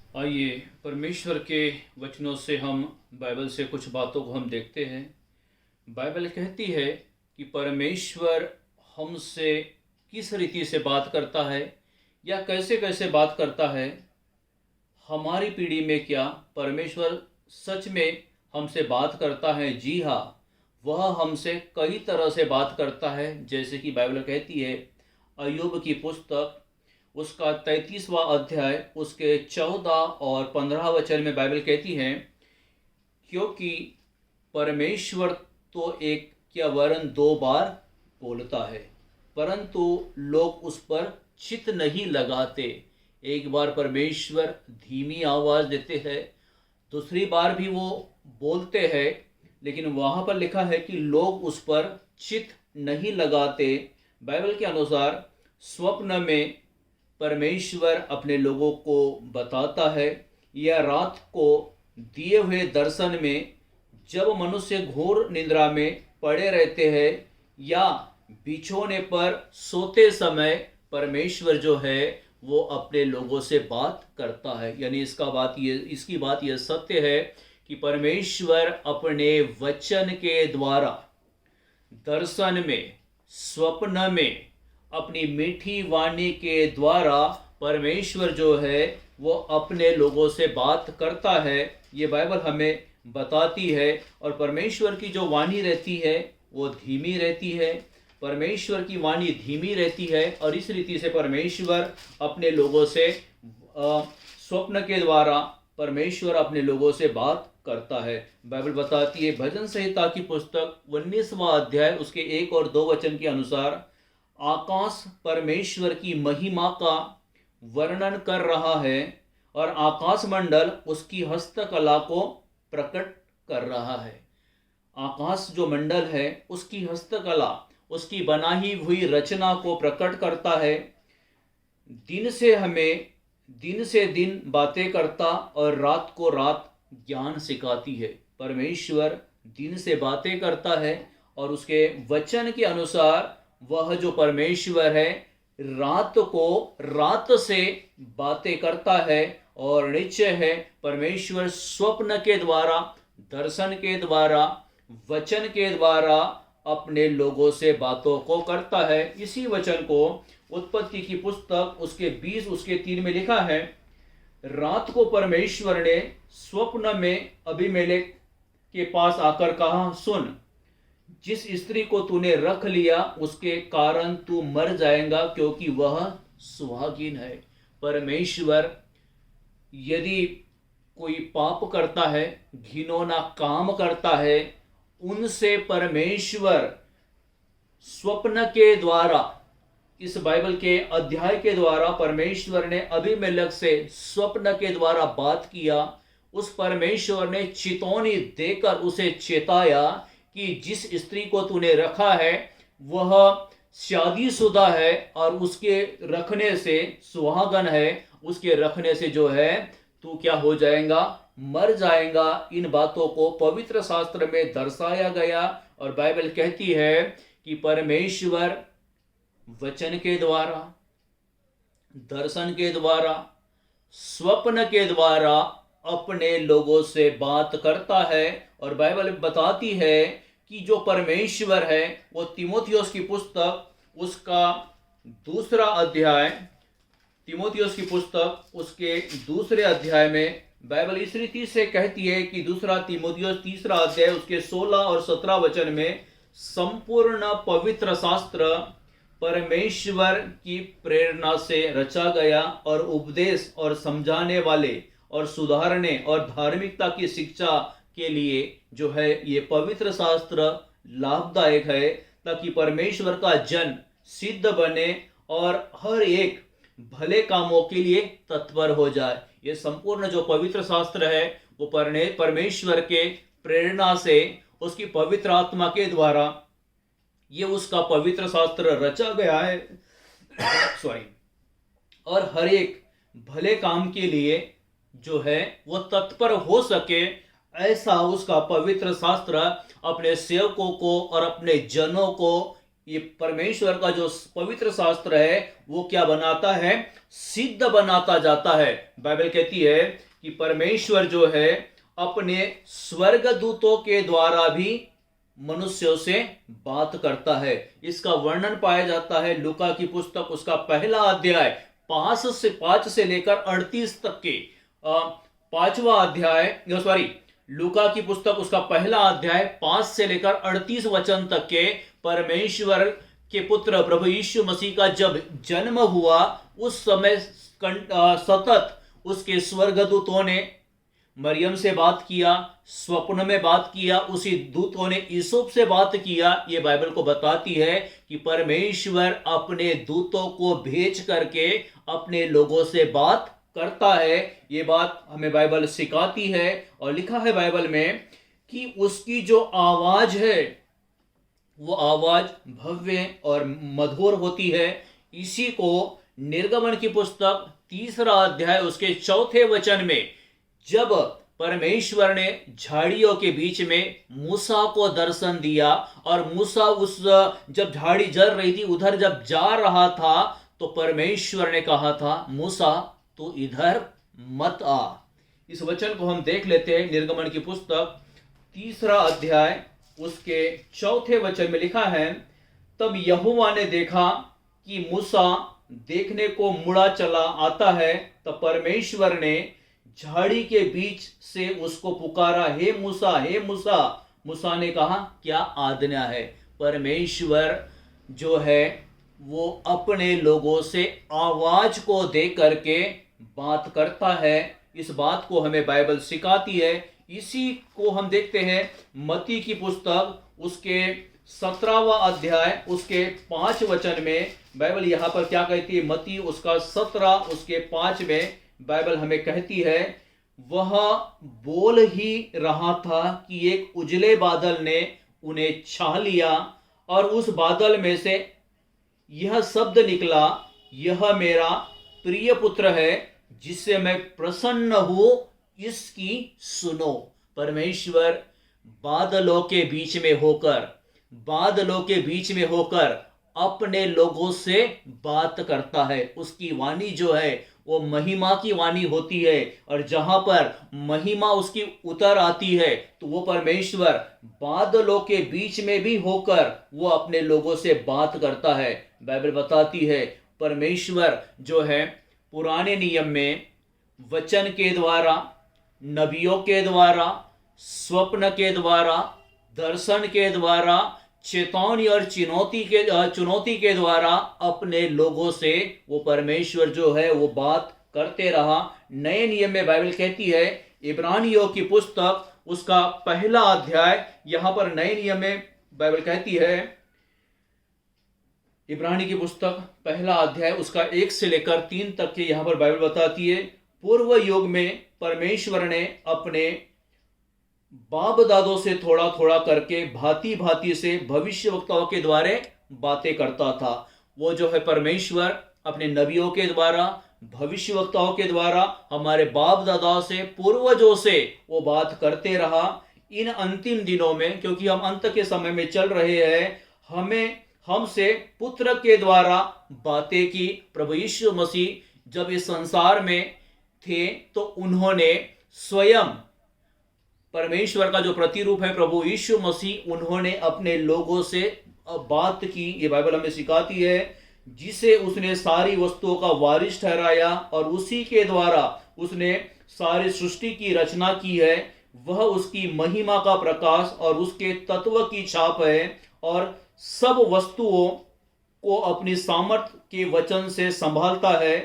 आइए परमेश्वर के वचनों से हम बाइबल से कुछ बातों को हम देखते हैं। बाइबल कहती है कि परमेश्वर हमसे किस रीति से बात करता है या कैसे कैसे बात करता है। हमारी पीढ़ी में क्या परमेश्वर सच में हमसे बात करता है? जी हाँ, वह हमसे कई तरह से बात करता है। जैसे कि बाइबल कहती है, अय्यूब की पुस्तक उसका 33वां अध्याय उसके 14 और 15 वचन में बाइबल कहती है, क्योंकि परमेश्वर तो एक क्या वरन दो बार बोलता है, परंतु लोग उस पर चित्त नहीं लगाते। एक बार परमेश्वर धीमी आवाज़ देते हैं, दूसरी बार भी वो बोलते हैं, लेकिन वहाँ पर लिखा है कि लोग उस पर चित्त नहीं लगाते। बाइबल के अनुसार स्वप्न में परमेश्वर अपने लोगों को बताता है, या रात को दिए हुए दर्शन में जब मनुष्य घोर निद्रा में पड़े रहते हैं या बिछोने पर सोते समय परमेश्वर जो है वो अपने लोगों से बात करता है। यानी इसकी बात ये सत्य है कि परमेश्वर अपने वचन के द्वारा दर्शन में, स्वप्न में, अपनी मीठी वाणी के द्वारा परमेश्वर जो है वो अपने लोगों से बात करता है। ये बाइबल हमें बताती है। और परमेश्वर की जो वाणी रहती है वो धीमी रहती है। परमेश्वर की वाणी धीमी रहती है और इस रीति से परमेश्वर अपने लोगों से स्वप्न के द्वारा परमेश्वर अपने लोगों से बात करता है। बाइबल बताती है, भजन संहिता की पुस्तक 19वां अध्याय उसके 1 और 2 वचन के अनुसार, आकाश परमेश्वर की महिमा का वर्णन कर रहा है और आकाश मंडल उसकी हस्तकला को प्रकट कर रहा है। आकाश जो मंडल है उसकी हस्तकला, उसकी बनाई हुई रचना को प्रकट करता है। दिन से दिन बातें करता और रात को रात ज्ञान सिखाती है। परमेश्वर दिन से बातें करता है और उसके वचन के अनुसार वह जो परमेश्वर है रात को रात से बातें करता है। और निश्चय है परमेश्वर स्वप्न के द्वारा, दर्शन के द्वारा, वचन के द्वारा अपने लोगों से बातों को करता है। इसी वचन को उत्पत्ति की पुस्तक उसके 20 उसके 3 में लिखा है, रात को परमेश्वर ने स्वप्न में अबीमेलेक के पास आकर कहा, सुन, जिस स्त्री को तूने रख लिया उसके कारण तू मर जाएगा, क्योंकि वह सुहागिन है। परमेश्वर यदि कोई पाप करता है, घिनौना काम करता है, उनसे परमेश्वर स्वप्न के द्वारा, इस बाइबल के अध्याय के द्वारा परमेश्वर ने अबीमेलेक से स्वप्न के द्वारा बात किया। उस परमेश्वर ने चेतावनी देकर उसे चेताया कि जिस स्त्री को तूने रखा है वह शादीशुदा है और उसके रखने से सुहागन है, उसके रखने से जो है तू क्या हो जाएगा? मर जाएगा। इन बातों को पवित्र शास्त्र में दर्शाया गया और बाइबल कहती है कि परमेश्वर वचन के द्वारा, दर्शन के द्वारा, स्वप्न के द्वारा अपने लोगों से बात करता है। और बाइबल बताती है कि जो परमेश्वर है वो तीमुथियुस की पुस्तक उसका दूसरा अध्याय, तीमुथियुस की पुस्तक उसके दूसरे अध्याय में बाइबल इस रीति से कहती है कि दूसरा तीमुथियुस तीसरा अध्याय उसके 16 और 17 वचन में, संपूर्ण पवित्र शास्त्र परमेश्वर की प्रेरणा से रचा गया और उपदेश और समझाने वाले और सुधारने और धार्मिकता की शिक्षा के लिए जो है ये पवित्र शास्त्र लाभदायक है, ताकि परमेश्वर का जन सिद्ध बने और हर एक भले कामों के लिए तत्पर हो जाए। ये संपूर्ण जो पवित्र शास्त्र है वो परमेश्वर के प्रेरणा से, उसकी पवित्र आत्मा के द्वारा ये उसका पवित्र शास्त्र रचा गया है सॉरी, और हर एक भले काम के लिए जो है वो तत्पर हो सके, ऐसा उसका पवित्र शास्त्र अपने सेवकों को और अपने जनों को ये परमेश्वर का जो पवित्र शास्त्र है वो क्या बनाता है, सिद्ध बनाता जाता है। बाइबल कहती है कि परमेश्वर जो है अपने स्वर्गदूतों के द्वारा भी मनुष्यों से बात करता है। इसका वर्णन पाया जाता है लूका की पुस्तक उसका पहला अध्याय 5 से लेकर 38 तक के, पांचवा अध्याय, सॉरी, लूका की पुस्तक उसका पहला अध्याय 5 से लेकर 38 वचन तक के। परमेश्वर के पुत्र प्रभु यीशु मसीह का जब जन्म हुआ उस समय सतत उसके स्वर्गदूतों ने मरियम से बात किया, स्वप्न में बात किया, उसी दूतों ने यूसुफ से बात किया। ये बाइबल को बताती है कि परमेश्वर अपने दूतों को भेज करके अपने लोगों से बात करता है। ये बात हमें बाइबल सिखाती है और लिखा है बाइबल में कि उसकी जो आवाज है वो आवाज भव्य और मधुर होती है। इसी को निर्गमन की पुस्तक 3 अध्याय उसके 4 वचन में जब परमेश्वर ने झाड़ियों के बीच में मूसा को दर्शन दिया और मूसा उस जब झाड़ी जल रही थी उधर जब जा रहा था तो परमेश्वर ने कहा था मूसा तो इधर मत आ। इस वचन को हम देख लेते हैं। निर्गमन की पुस्तक 3 अध्याय उसके 4 वचन में लिखा है, तब यहोवा ने देखा कि मूसा देखने को मुड़ा चला आता है, तब परमेश्वर ने झाड़ी के बीच से उसको पुकारा, हे मूसा, हे मूसा। मूसा ने कहा क्या आज्ञा है। परमेश्वर जो है वो अपने लोगों से आवाज को दे करके बात करता है। इस बात को हमें बाइबल सिखाती है। इसी को हम देखते हैं मत्ती की पुस्तक उसके 17वां अध्याय उसके 5 वचन में। बाइबल यहाँ पर क्या कहती है, मत्ती उसका 17 उसके 5 में बाइबल हमें कहती है, वह बोल ही रहा था कि एक उजले बादल ने उन्हें छा लिया और उस बादल में से यह शब्द निकला, यह मेरा प्रिय पुत्र है जिससे मैं प्रसन्न हूं, इसकी सुनो। परमेश्वर बादलों के बीच में होकर अपने लोगों से बात करता है। उसकी वाणी जो है वो महिमा की वाणी होती है और जहां पर महिमा उसकी उतर आती है तो वो परमेश्वर बादलों के बीच में भी होकर वो अपने लोगों से बात करता है। बाइबल बताती है परमेश्वर जो है पुराने नियम में वचन के द्वारा, नबियों के द्वारा, स्वप्न के द्वारा, दर्शन के द्वारा, चेतावनी और चुनौती के द्वारा अपने लोगों से वो परमेश्वर जो है वो बात करते रहा। नए नियम में बाइबल कहती है, इब्रानियों की पुस्तक उसका पहला अध्याय, यहां पर नए नियम में बाइबल कहती है, इब्रानी की पुस्तक पहला अध्याय उसका 1 से लेकर 3 तक के यहां पर बाइबल बताती है, पूर्व युग में परमेश्वर ने अपने बाप दादों से थोड़ा थोड़ा करके भांति भांति से भविष्यवक्ताओं के द्वारा बातें करता था। वो जो है परमेश्वर अपने नबियों के द्वारा, भविष्यवक्ताओं के द्वारा, हमारे बाप दादाओं से, पूर्वजों से वो बात करते रहा। इन अंतिम दिनों में, क्योंकि हम अंत के समय में चल रहे हैं, हमसे पुत्र के द्वारा बातें की। प्रभु यीशु मसीह जब इस संसार में थे तो उन्होंने स्वयं परमेश्वर का जो प्रतिरूप है प्रभु यीशु मसीह, उन्होंने अपने लोगों से बात की। ये बाइबल हमें सिखाती है, जिसे उसने सारी वस्तुओं का वारिस ठहराया और उसी के द्वारा उसने सारी सृष्टि की रचना की है। वह उसकी महिमा का प्रकाश और उसके तत्व की छाप है और सब वस्तुओं को अपनी सामर्थ्य के वचन से संभालता है।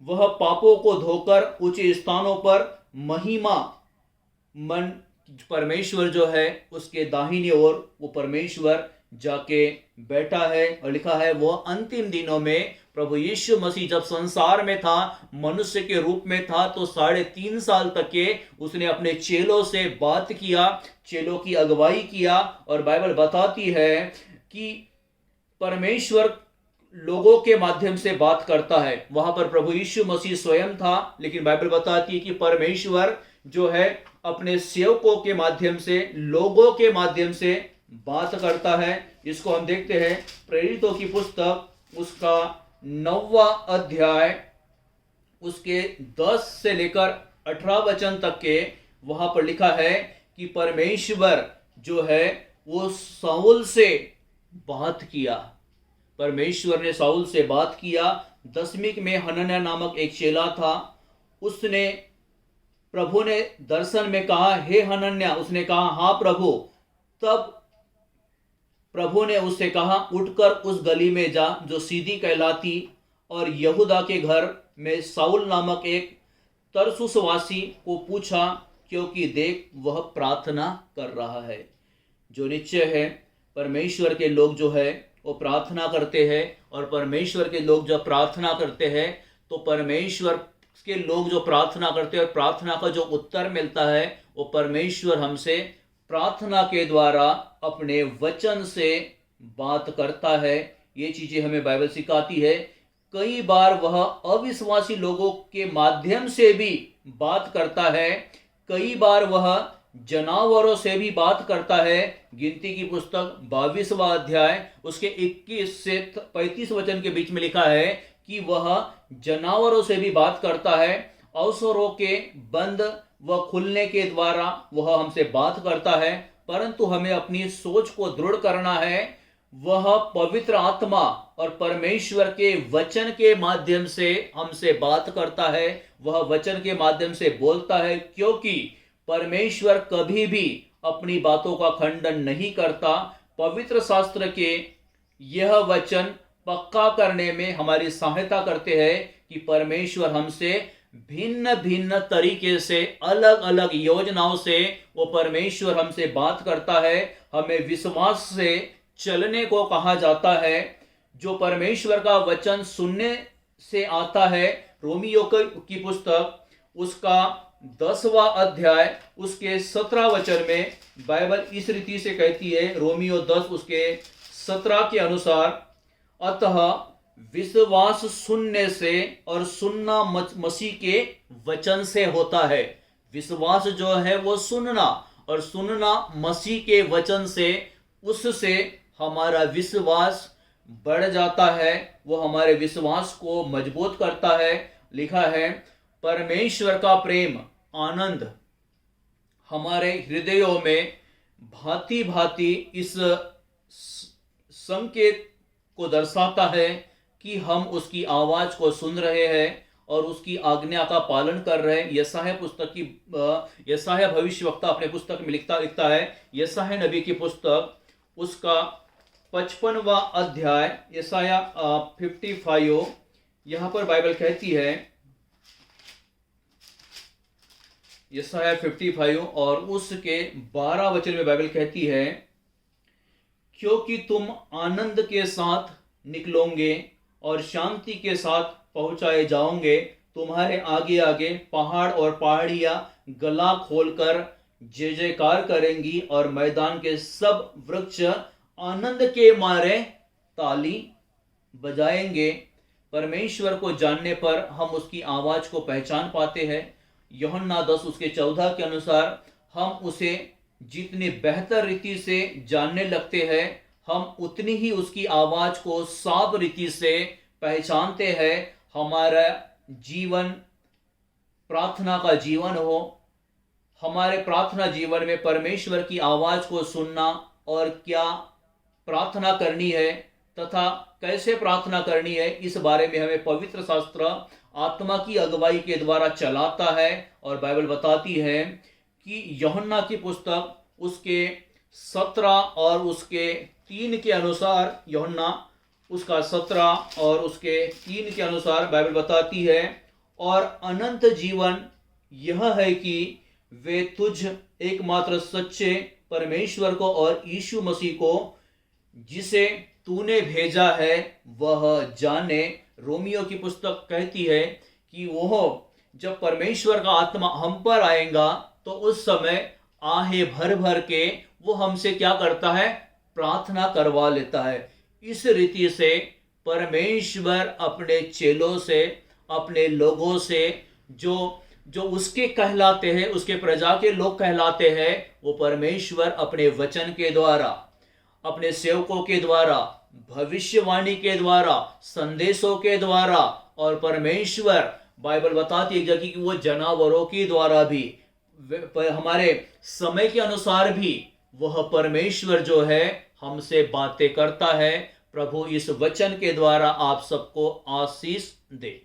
वह पापों को धोकर उच्च स्थानों पर महिमा मन परमेश्वर जो है उसके दाहिनी ओर वो परमेश्वर जाके बैठा है। और लिखा है वो अंतिम दिनों में प्रभु यीशु मसीह जब संसार में था, मनुष्य के रूप में था, तो 3.5 साल तक के उसने अपने चेलों से बात किया, चेलों की अगुवाई किया। और बाइबल बताती है कि परमेश्वर लोगों के माध्यम से बात करता है। वहां पर प्रभु यीशु मसीह स्वयं था, लेकिन बाइबल बताती है कि परमेश्वर जो है अपने सेवकों के माध्यम से, लोगों के माध्यम से बात करता है। इसको हम देखते हैं प्रेरितों की पुस्तक उसका 9वां अध्याय उसके 10 से लेकर 18 वचन तक के, वहां पर लिखा है कि परमेश्वर जो है वो शाऊल से बात किया। परमेश्वर ने शाऊल से बात किया। दसवीं में हनन्याह नामक एक चेला था। उसने प्रभु ने दर्शन में कहा, हे हनन्याह। उसने कहा, हाँ प्रभु। तब प्रभु ने उससे कहा, उठकर उस गली में जा जो सीधी कहलाती और यहूदा के घर में शाऊल नामक एक तरसुसवासी को पूछा, क्योंकि देख वह प्रार्थना कर रहा है। जो निश्चय है, परमेश्वर के लोग जो है वो प्रार्थना करते हैं, और परमेश्वर के लोग जब प्रार्थना करते हैं तो परमेश्वर के लोग जो प्रार्थना करते हैं और प्रार्थना का जो उत्तर मिलता है वो परमेश्वर हमसे प्रार्थना के द्वारा अपने वचन से बात करता है। ये चीजें हमें बाइबल सिखाती है। कई बार वह अविश्वासी लोगों के माध्यम से भी बात करता है, कई बार वह जानवरों से भी बात करता है। गिनती की पुस्तक 22वां अध्याय उसके 21 से 35 वचन के बीच में लिखा है कि वह जानवरों से भी बात करता है। अवसरों के बंद व खुलने के द्वारा वह हमसे बात करता है, परंतु हमें अपनी सोच को दृढ़ करना है। वह पवित्र आत्मा और परमेश्वर के वचन के माध्यम से हमसे बात करता है, वह वचन के माध्यम से बोलता है, क्योंकि परमेश्वर कभी भी अपनी बातों का खंडन नहीं करता। पवित्र शास्त्र के यह वचन पक्का करने में हमारी सहायता करते हैं कि परमेश्वर हमसे भिन्न भिन्न तरीके से, अलग अलग योजनाओं से वो परमेश्वर हमसे बात करता है। हमें विश्वास से चलने को कहा जाता है। जो परमेश्वर का वचन सुनने से आता है, रोमियो की पुस्तक उसका 10वां अध्याय उसके 17 वचन में बाइबल इस रीति से कहती है, रोमियो 10 उसके 17 के अनुसार, अतः विश्वास सुनने से और सुनना मसीह के वचन से होता है। विश्वास जो है वो सुनना, और सुनना मसीह के वचन से, उससे हमारा विश्वास बढ़ जाता है, वो हमारे विश्वास को मजबूत करता है। लिखा है, परमेश्वर का प्रेम आनंद हमारे हृदयों में भांति भांति इस संकेत को दर्शाता है कि हम उसकी आवाज को सुन रहे हैं और उसकी आज्ञा का पालन कर रहे हैं। यशायाह भविष्यवक्ता अपने पुस्तक में लिखता है, यशायाह नबी की पुस्तक उसका 55वां अध्याय, यशायाह 55, यहां पर बाइबल कहती है, यशायाह 55 और उसके 12 वचन में बाइबल कहती है, क्योंकि तुम आनंद के साथ निकलोगे और शांति के साथ पहुंचाए जाओगे। तुम्हारे आगे आगे पहाड़ और पहाड़ियां गला खोलकर जय जयकार करेंगी और मैदान के सब वृक्ष आनंद के मारे ताली बजाएंगे। परमेश्वर को जानने पर हम उसकी आवाज को पहचान पाते हैं। यूहन्ना 10 उसके 14 के अनुसार हम उसे जितनी बेहतर रीति से जानने लगते हैं, हम उतनी ही उसकी आवाज को साफ रीति से पहचानते हैं। हमारा जीवन प्रार्थना का जीवन हो, हमारे प्रार्थना जीवन में परमेश्वर की आवाज को सुनना और क्या प्रार्थना करनी है तथा कैसे प्रार्थना करनी है, इस बारे में हमें पवित्र शास्त्र आत्मा की अगुवाई के द्वारा चलाता है। और बाइबल बताती है कि यूहन्ना की पुस्तक उसके 17 और उसके 3 के अनुसार, यूहन्ना उसका 17 और उसके 3 के अनुसार बाइबल बताती है, और अनंत जीवन यह है कि वे तुझ एकमात्र सच्चे परमेश्वर को और यीशु मसीह को जिसे तूने भेजा है वह जाने। रोमियो की पुस्तक कहती है कि वह जब परमेश्वर का आत्मा हम पर आएगा तो उस समय आहे भर भर के वो हमसे क्या करता है, प्रार्थना करवा लेता है। इस रीति से परमेश्वर अपने चेलों से, अपने लोगों से, जो उसके कहलाते हैं, उसके प्रजा के लोग कहलाते हैं, वो परमेश्वर अपने वचन के द्वारा, अपने सेवकों के द्वारा, भविष्यवाणी के द्वारा, संदेशों के द्वारा, और परमेश्वर बाइबल बताती है कि वो जानवरों के द्वारा भी, हमारे समय के अनुसार भी वह परमेश्वर जो है हमसे बातें करता है। प्रभु इस वचन के द्वारा आप सबको आशीष दे।